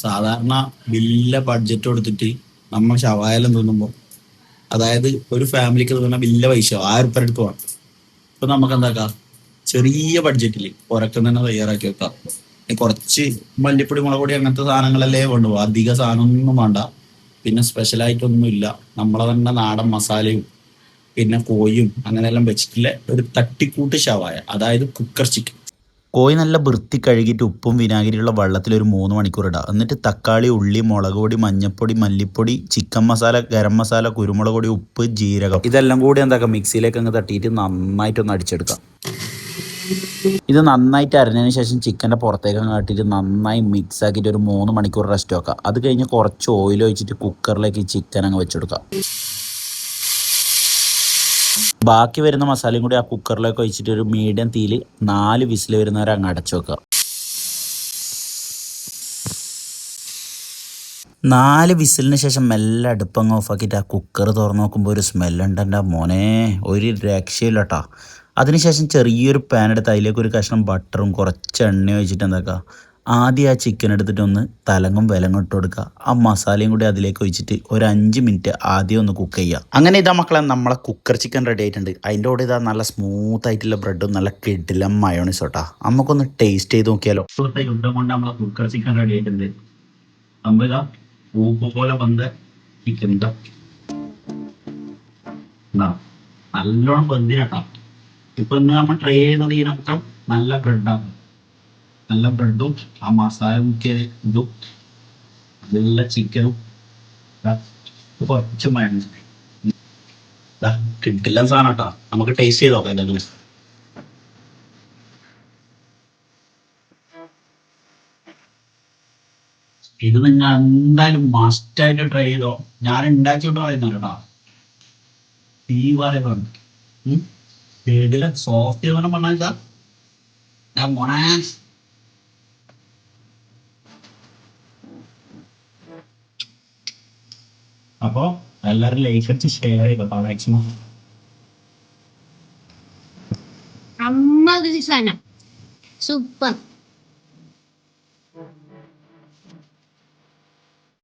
സാധാരണ വലിയ ബഡ്ജറ്റ് കൊടുത്തിട്ട് നമ്മൾ ഷവായെല്ലാം തിന്നുമ്പോൾ, അതായത് ഒരു ഫാമിലിക്ക് തിന്നുന്ന വലിയ പൈസ 1000 അടുത്ത് വേണം. ഇപ്പൊ നമുക്ക് എന്താക്കാം, ചെറിയ ബഡ്ജറ്റിൽ പുറത്തു തന്നെ തയ്യാറാക്കി വെക്കാം. കുറച്ച് മല്ലിപ്പൊടി, മുളക് പൊടി അങ്ങനത്തെ സാധനങ്ങളല്ലേ വേണ്ടു, അധിക സാധനമൊന്നും വേണ്ട. പിന്നെ സ്പെഷ്യലായിട്ടൊന്നും ഇല്ല, നമ്മളെ തന്നെ നാടൻ മസാലയും പിന്നെ കോയും അങ്ങനെയെല്ലാം വെച്ചിട്ടുള്ള ഒരു തട്ടിക്കൂട്ട് ഷവായ, അതായത് കുക്കർ ചിക്കൻ. കോഴി നല്ല വൃത്തി കഴുകിയിട്ട് ഉപ്പും വിനാഗിരിയുള്ള വെള്ളത്തിൽ ഒരു 3 മണിക്കൂർ ഇടുക. എന്നിട്ട് തക്കാളി, ഉള്ളി, മുളക് പൊടി, മഞ്ഞൾപ്പൊടി, മല്ലിപ്പൊടി, ചിക്കൻ മസാല, ഗരം മസാല, കുരുമുളക് പൊടി, ഉപ്പ്, ജീരകം ഇതെല്ലാം കൂടി എന്താക്കാം മിക്സിയിലേക്ക് അങ്ങ് തട്ടിയിട്ട് നന്നായിട്ടൊന്ന് അടിച്ചെടുക്കാം. ഇത് നന്നായിട്ട് അരിഞ്ഞതിന് ശേഷം ചിക്കൻ്റെ പുറത്തേക്ക് അങ്ങ് കാട്ടിയിട്ട് നന്നായി മിക്സ് ആക്കിയിട്ട് ഒരു 3 മണിക്കൂർ റെസ്റ്റ് വെക്കാം. അത് കഴിഞ്ഞ് കുറച്ച് ഓയിൽ ഒഴിച്ചിട്ട് കുക്കറിലേക്ക് ഈ ചിക്കൻ അങ്ങ് വെച്ചെടുക്കാം. ബാക്കി വരുന്ന മസാലയും കൂടി ആ കുക്കറിലേക്ക് ഒഴിച്ചിട്ട് ഒരു മീഡിയം തീയിൽ 4 വിസിൽ വരുന്നവരെ അങ്ങ് അടച്ചു വെക്കുക. 4 വിസിലിന് ശേഷം മെല്ലെ അടുപ്പങ്ങ് ഓഫാക്കിയിട്ട് ആ കുക്കർ തുറന്ന് നോക്കുമ്പോൾ ഒരു സ്മെല്ലുണ്ട് എൻ്റെ മോനെ, ഒരു രക്ഷയില്ല കേട്ടോ. അതിനുശേഷം ചെറിയൊരു പാൻ എടുത്ത് അതിലേക്ക് ഒരു കഷ്ണം ബട്ടറും കുറച്ച് എണ്ണ ഒഴിച്ചിട്ട് എന്താക്കുക, ആദ്യം ആ ചിക്കൻ എടുത്തിട്ട് ഒന്ന് തലങ്ങും വിലങ്ങും ഇട്ട് കൊടുക്കുക. ആ മസാലയും കൂടി അതിലേക്ക് ഒഴിച്ചിട്ട് ഒരു 5 മിനിറ്റ് ആദ്യം ഒന്ന് കുക്ക് ചെയ്യുക. അങ്ങനെ ഇതാ മക്കളെ, നമ്മളെ കുക്കർ ചിക്കൻ റെഡി ആയിട്ടുണ്ട്. അതിൻ്റെ കൂടെ ഇതാ നല്ല സ്മൂത്ത് ആയിട്ടുള്ള ബ്രെഡും നല്ല കിടിലം മയോണൈസ് കേട്ടോ. നമുക്കൊന്ന് ടേസ്റ്റ് ചെയ്ത് നോക്കിയാലോ. യുദ്ധം കൊണ്ട് നമ്മളെ കുക്കർ ചിക്കൻ റെഡി ആയിട്ടുണ്ട്. നമ്മളിതാ ഉപ്പ് പോലെ വന്ന ചിക്കൻ ഇതാ നല്ലോണം വെന്തിനട്ടോ. ഇപ്പൊ ഇന്ന് നമ്മൾ ട്രൈ ചെയ്യുന്നത് ഇതിനൊക്കെ നല്ല ബ്രെഡാണ്. നല്ല ബ്രെഡും ആ മസാല മുക്കിയ ഇതും നല്ല ചിക്കനും കുറച്ച് മയോണൈസ് കിട്ടില്ല സാധനം കേട്ടോ. നമുക്ക് ടേസ്റ്റ് ചെയ്ത് നോക്കാം എന്തായാലും. ഇത് നിങ്ങൾ എന്തായാലും മസ്റ്റ് ആയിട്ട് ട്രൈ ചെയ്തോ. ഞാൻ ഉണ്ടാക്കിയിട്ട് പറയുന്നത് കേട്ടോ, തീ പറയുന്നുണ്ട്. വീട്ടിലെ സോഫ്റ്റ് എന്ന് പറഞ്ഞാൽ ഇതാ ഞാൻ മോണേ. അപ്പൊ എല്ലാവരും ലൈക്ക് അടിച്ച് ഷെയർ ചെയ്തോ മാക്സിമം. അമ്മ സാധനം സൂപ്പർ.